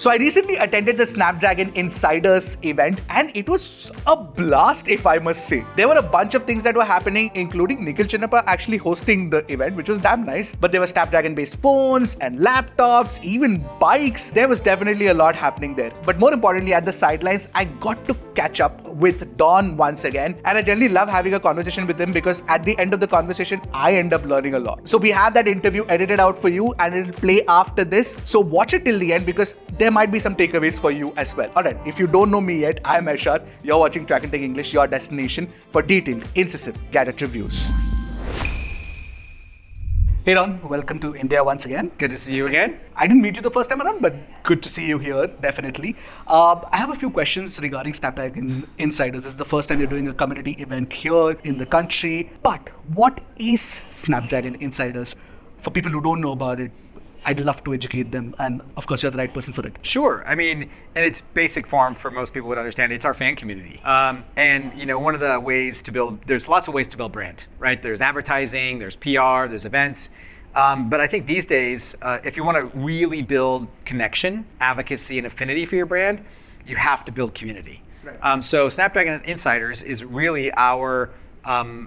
So I recently attended the Snapdragon Insiders event and it was a blast, if I must say. There were a bunch of things that were happening, including Nikhil Chinnappa actually hosting the event, which was damn nice. But there were Snapdragon based phones and laptops, even bikes. There was definitely a lot happening there. But more importantly, at the sidelines, I got to catch up with Don once again. And I generally love having a conversation with him because at the end of the conversation, I end up learning a lot. So we have that interview edited out for you and it'll play after this. So watch it till the end because there might be some takeaways for you as well. Alright, if you don't know me yet, I'm Ashar. You're watching Trakin English, your destination for detailed, incisive gadget reviews. Hey Ron, welcome to India once again. Good to see you again. I didn't meet you the first time around, but good to see you here, definitely. I have a few questions regarding Snapdragon Insiders. This is the first time you're doing a community event here in the country. But what is Snapdragon Insiders? For people who don't know about it, I'd love to educate them, and of course you're the right person for it. Sure. I mean, in its basic form, for most people would understand, it's our fan community. And you know, one of the ways to build, there's lots of ways to build brand, right? There's advertising, there's PR, there's events. But I think these days, if you want to really build connection, advocacy, and affinity for your brand, you have to build community. Right. So Snapdragon Insiders is really our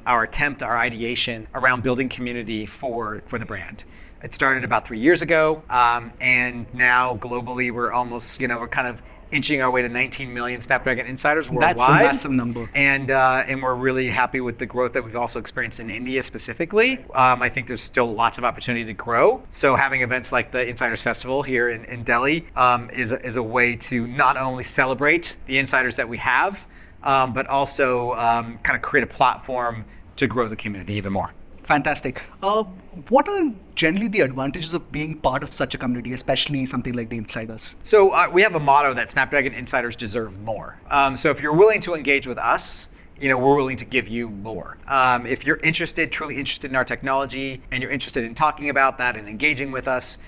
attempt, our ideation around building community for the brand. It started about 3 years ago, and now globally we're almost, we're kind of inching our way to 19 million Snapdragon Insiders worldwide. That's a massive number. And we're really happy with the growth that we've also experienced in India specifically. I think there's still lots of opportunity to grow. So having events like the Insiders Festival here in Delhi is a way to not only celebrate the insiders that we have, but also kind of create a platform to grow the community even more. Fantastic. What are generally the advantages of being part of such a community, especially something like the Insiders? So we have a motto that Snapdragon Insiders deserve more. So if you're willing to engage with us, we're willing to give you more. If you're truly interested in our technology, and you're interested in talking about that and engaging with us,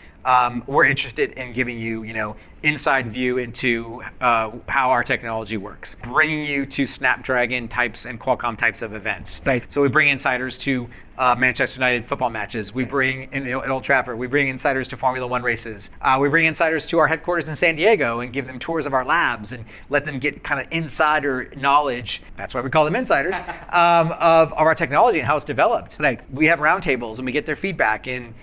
we're interested in giving you, inside view into how our technology works, bringing you to Snapdragon types and Qualcomm types of events. Right. So we bring insiders to Manchester United football matches. We bring at Old Trafford. We bring insiders to Formula One races. We bring insiders to our headquarters in San Diego and give them tours of our labs and let them get kind of insider knowledge. That's why we call them insiders of our technology and how it's developed. Right. We have roundtables and we get their feedback and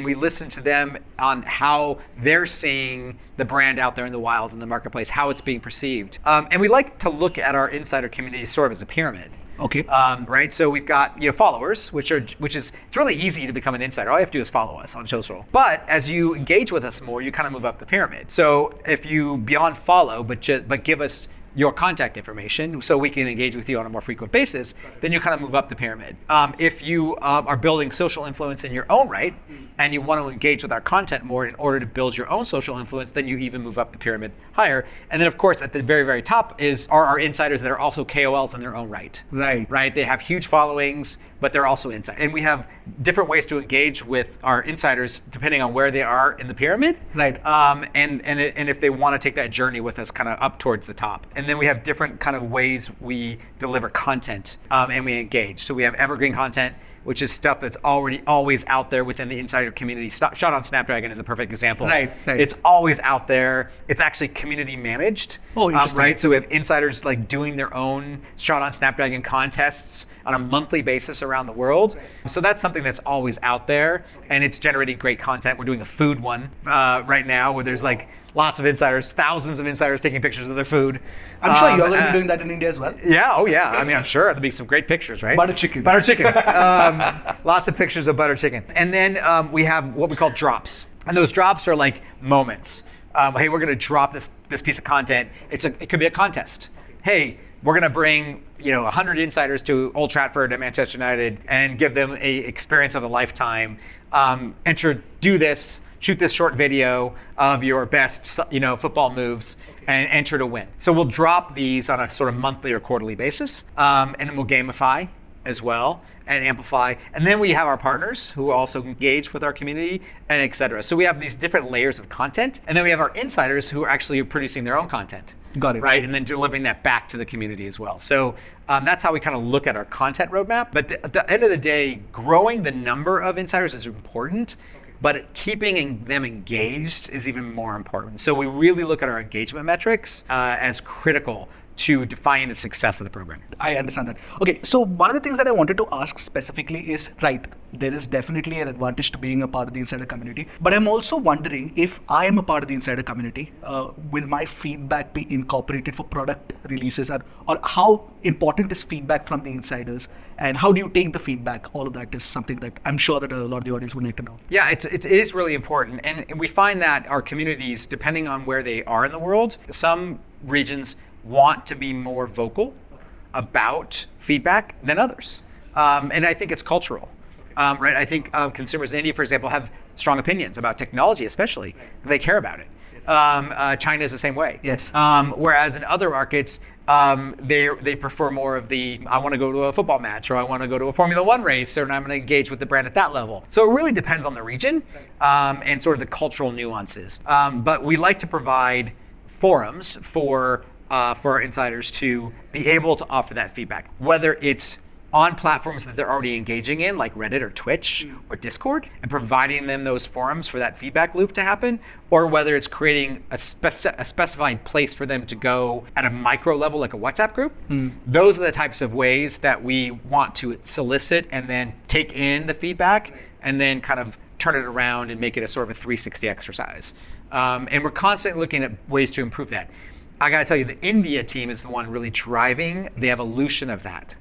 we listen to them on how they're seeing the brand out there in the wild, in the marketplace, how it's being perceived. And we like to look at our insider community sort of as a pyramid. Okay. Right. So we've got followers, which is it's really easy to become an insider. All you have to do is follow us on social. But as you engage with us more, you kind of move up the pyramid. So if you beyond follow, but give us your contact information so we can engage with you on a more frequent basis, then you kind of move up the pyramid. If you are building social influence in your own right, and you want to engage with our content more in order to build your own social influence, then you even move up the pyramid higher. And then of course at the very, very top are our insiders that are also KOLs in their own right. Right. They have huge followings, but they're also insiders. And we have different ways to engage with our insiders depending on where they are in the pyramid. Right. And if they want to take that journey with us kind of up towards the top. And then we have different kind of ways we deliver content and we engage. So we have evergreen content, which is stuff that's already always out there within the insider community. Shot on Snapdragon is a perfect example. Right. It's always out there. It's actually community managed. Oh, interesting. Right. So we have insiders like doing their own Shot on Snapdragon contests on a monthly basis around the world. Right. So that's something that's always out there, and it's generating great content. We're doing a food one right now where there's like lots of insiders, thousands of insiders taking pictures of their food. I'm sure you're going to be doing that in India as well. Yeah, oh yeah. I mean, I'm sure there'll be some great pictures, right? Butter chicken. Lots of pictures of butter chicken. And then we have what we call drops. And those drops are like moments. Hey, we're going to drop this piece of content. It could be a contest. Hey, we're going to bring 100 insiders to Old Trafford at Manchester United and give them a experience of a lifetime. Shoot this short video of your best, football moves and enter to win. So we'll drop these on a sort of monthly or quarterly basis, and then we'll gamify as well and amplify. And then we have our partners who also engage with our community and et cetera. So we have these different layers of content. And then we have our insiders who are actually producing their own content. Got it. Right. And then delivering that back to the community as well. So that's how we kind of look at our content roadmap. But at the end of the day, growing the number of insiders is important. but keeping them engaged is even more important. So we really look at our engagement metrics as critical to defining the success of the program. I understand that. Okay, so one of the things that I wanted to ask specifically is, right, there is definitely an advantage to being a part of the insider community, but I'm also wondering if I am a part of the insider community, will my feedback be incorporated for product releases, or how important is feedback from the insiders, and how do you take the feedback? All of that is something that I'm sure that a lot of the audience would like to know. Yeah, it is really important, and we find that our communities, depending on where they are in the world, some regions want to be more vocal about feedback than others. And I think it's cultural, right? I think consumers in India, for example, have strong opinions about technology, especially. They care about it. China is the same way. Yes. Whereas in other markets, they prefer more of the, I want to go to a football match, or I want to go to a Formula One race, or I'm going to engage with the brand at that level. So it really depends on the region and sort of the cultural nuances. But we like to provide forums for our insiders to be able to offer that feedback, whether it's on platforms that they're already engaging in, like Reddit or Twitch or Discord, and providing them those forums for that feedback loop to happen, or whether it's creating a specified place for them to go at a micro level, like a WhatsApp group. Those are the types of ways that we want to solicit and then take in the feedback and then kind of turn it around and make it a sort of a 360 exercise. And we're constantly looking at ways to improve that. I gotta tell you, the India team is the one really driving the evolution of that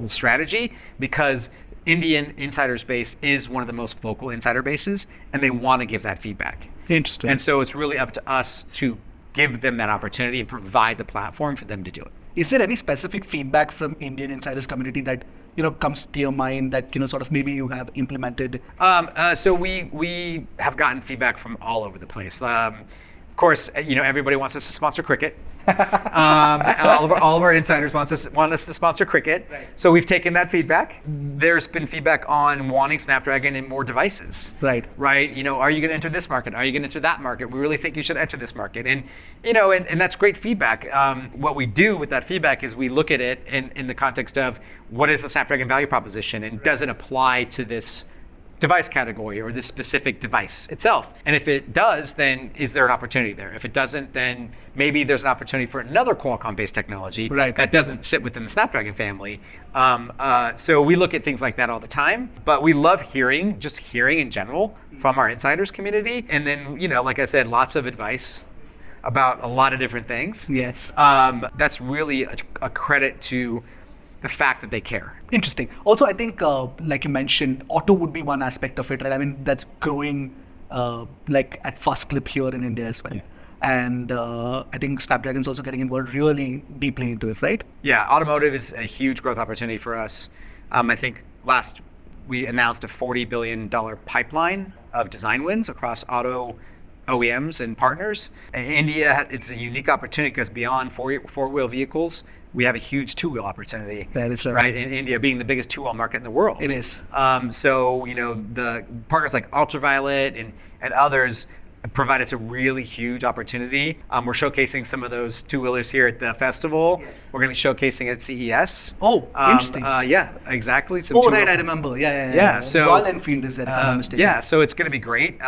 strategy, because Indian insider base is one of the most vocal insider bases, and they want to give that feedback. Interesting. And so it's really up to us to give them that opportunity and provide the platform for them to do it. Is there any specific feedback from Indian insiders community that comes to your mind that sort of maybe you have implemented? So we have gotten feedback from all over the place. Of course, everybody wants us to sponsor cricket. All of our insiders want us to sponsor cricket. Right. So we've taken that feedback. There's been feedback on wanting Snapdragon in more devices. Right. Right. Are you going to enter this market? Are you going to enter that market? We really think you should enter this market. And and that's great feedback. What we do with that feedback is we look at it in the context of what is the Snapdragon value proposition, and does it apply to this device category or this specific device itself? And if it does, then is there an opportunity there? If it doesn't, then maybe there's an opportunity for another Qualcomm-based technology that doesn't sit within the Snapdragon family. So we look at things like that all the time, but we love hearing in general from our insiders community. And then, like I said, lots of advice about a lot of different things. Yes. That's really a credit to the fact that they care. Interesting. Also, I think, like you mentioned, auto would be one aspect of it, right? I mean, that's growing like at fast clip here in India as well. Yeah. And I think Snapdragon's also getting involved really deeply into it, right? Yeah, automotive is a huge growth opportunity for us. I think we announced a $40 billion pipeline of design wins across auto OEMs and partners. In India, it's a unique opportunity because beyond four-wheel vehicles, we have a huge two-wheel opportunity. That is right. Right, in India being the biggest two-wheel market in the world. It is. So, the partners like Ultraviolet and others provide us a really huge opportunity. We're showcasing some of those two-wheelers here at the festival. Yes. We're going to be showcasing at CES. Oh, interesting. Yeah, exactly. Right, I remember. Yeah. So Royal Enfield is there, if I'm not mistaken. Yeah, so it's going to be great.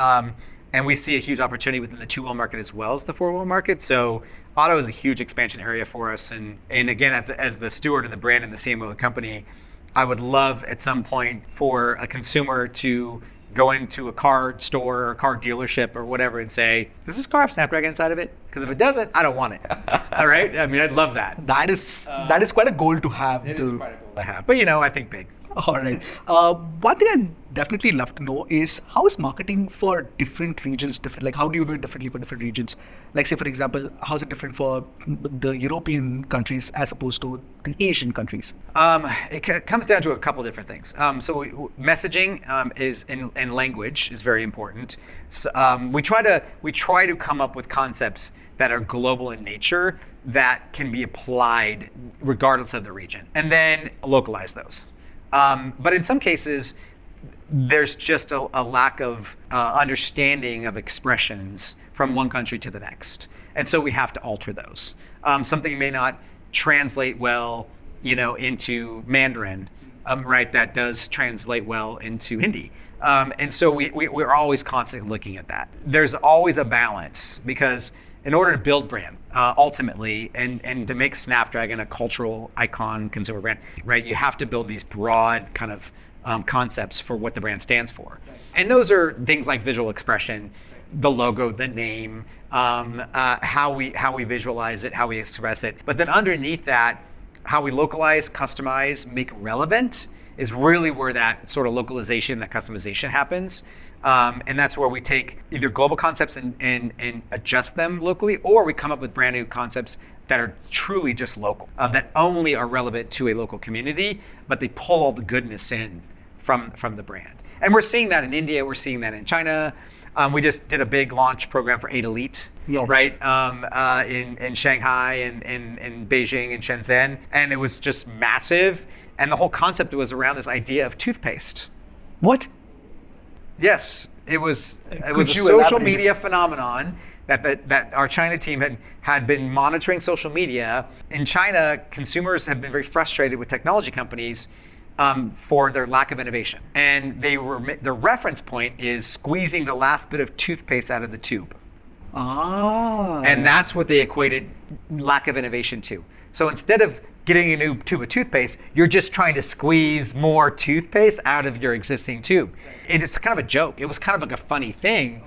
And we see a huge opportunity within the two-wheel market as well as the four-wheel market. So auto is a huge expansion area for us. And again, as the steward of the brand and the CMO of the company, I would love at some point for a consumer to go into a car store or car dealership or whatever and say, does this car have Snapdragon inside of it? Because if it doesn't, I don't want it. All right? I mean, I'd love that. That is quite a goal to have. It is quite a goal to have. But, I think big. All right. One thing I'd definitely love to know is, how is marketing for different regions different? Like, how do you do it differently for different regions? Like, say, for example, how is it different for the European countries as opposed to the Asian countries? It comes down to a couple different things. So messaging is in language is very important. So, we try to come up with concepts that are global in nature that can be applied regardless of the region, and then localize those. But in some cases, there's just a lack of understanding of expressions from one country to the next. And so we have to alter those. Something may not translate well, into Mandarin, right? That does translate well into Hindi. And so we're always constantly looking at that. There's always a balance because in order to build brand, ultimately, and to make Snapdragon a cultural icon consumer brand, right? You have to build these broad kind of concepts for what the brand stands for. And those are things like visual expression, the logo, the name, how we visualize it, how we express it. But then underneath that, how we localize, customize, make relevant is really where that sort of localization, that customization happens. And that's where we take either global concepts and adjust them locally, or we come up with brand new concepts that are truly just local, that only are relevant to a local community, but they pull all the goodness in from the brand. And we're seeing that in India, we're seeing that in China. We just did a big launch program for 8 Elite, Yes. right? In Shanghai and in Beijing and Shenzhen. And it was just massive. And the whole concept was around this idea of toothpaste. What? Yes, it was a Could you social elaborate? media phenomenon that our China team had been monitoring social media. In China, consumers have been very frustrated with technology companies for their lack of innovation. And their reference point is squeezing the last bit of toothpaste out of the tube. Ah. And that's what they equated lack of innovation to. So instead of getting a new tube of toothpaste, you're just trying to squeeze more toothpaste out of your existing tube. It's kind of a joke. It was kind of like a funny thing.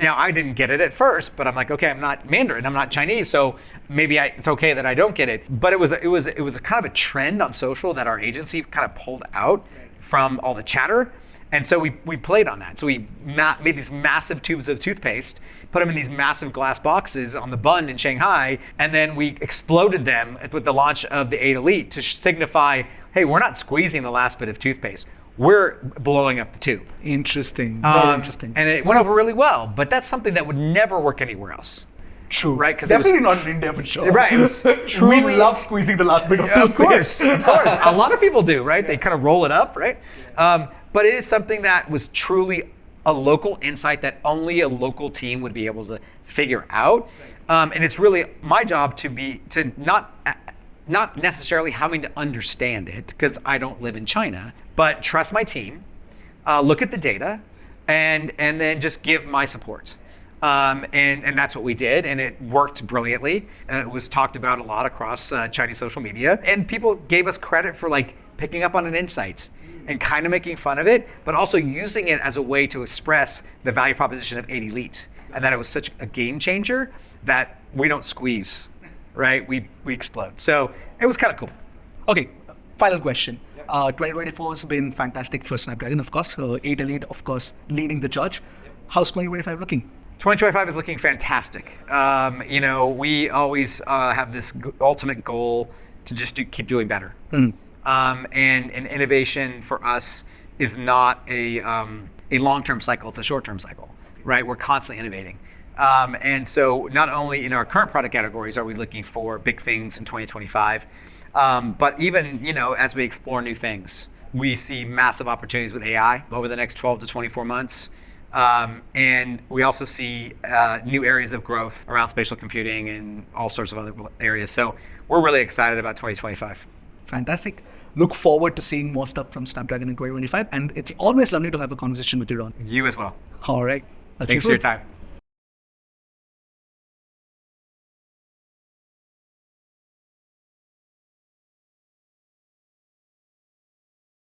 Now, I didn't get it at first, but I'm like, okay, I'm not Mandarin, I'm not Chinese, so maybe it's okay that I don't get it. But it was a kind of a trend on social that our agency kind of pulled out from all the chatter. And so we played on that. So we made these massive tubes of toothpaste, put them in these massive glass boxes on the Bund in Shanghai, and then we exploded them with the launch of the 8 Elite to signify, hey, we're not squeezing the last bit of toothpaste. We're blowing up the tube. Interesting. Very interesting. And it went over really well, but that's something that would never work anywhere else. True. Right, 'cause definitely not in India for sure. Right, it was We truly- love squeezing the last bit of Of toothpaste. course, of course. A lot of people do, right? They kind of roll it up, right? But it is something that was truly a local insight that only a local team would be able to figure out. And it's really my job to not necessarily having to understand it, because I don't live in China, but trust my team, look at the data, and then just give my support. And that's what we did, and it worked brilliantly. It was talked about a lot across Chinese social media, and people gave us credit for like picking up on an insight and kind of making fun of it, but also using it as a way to express the value proposition of 8 Elite, and that it was such a game changer that we don't squeeze, right? We explode. So it was kind of cool. Okay, final question. 2024 has been fantastic for Snapdragon, of course. 8 Elite, of course, leading the charge. How's 2025 looking? 2025 is looking fantastic. We always have this ultimate goal to just keep doing better. And innovation for us is not a long-term cycle, it's a short-term cycle, right? We're constantly innovating. And so not only in our current product categories are we looking for big things in 2025, but even, as we explore new things, we see massive opportunities with AI over the next 12 to 24 months. And we also see new areas of growth around spatial computing and all sorts of other areas. So we're really excited about 2025. Fantastic. Look forward to seeing more stuff from Snapdragon in 2025. And it's always lovely to have a conversation with you, Ron. You as well. All right. That's Thanks for your time.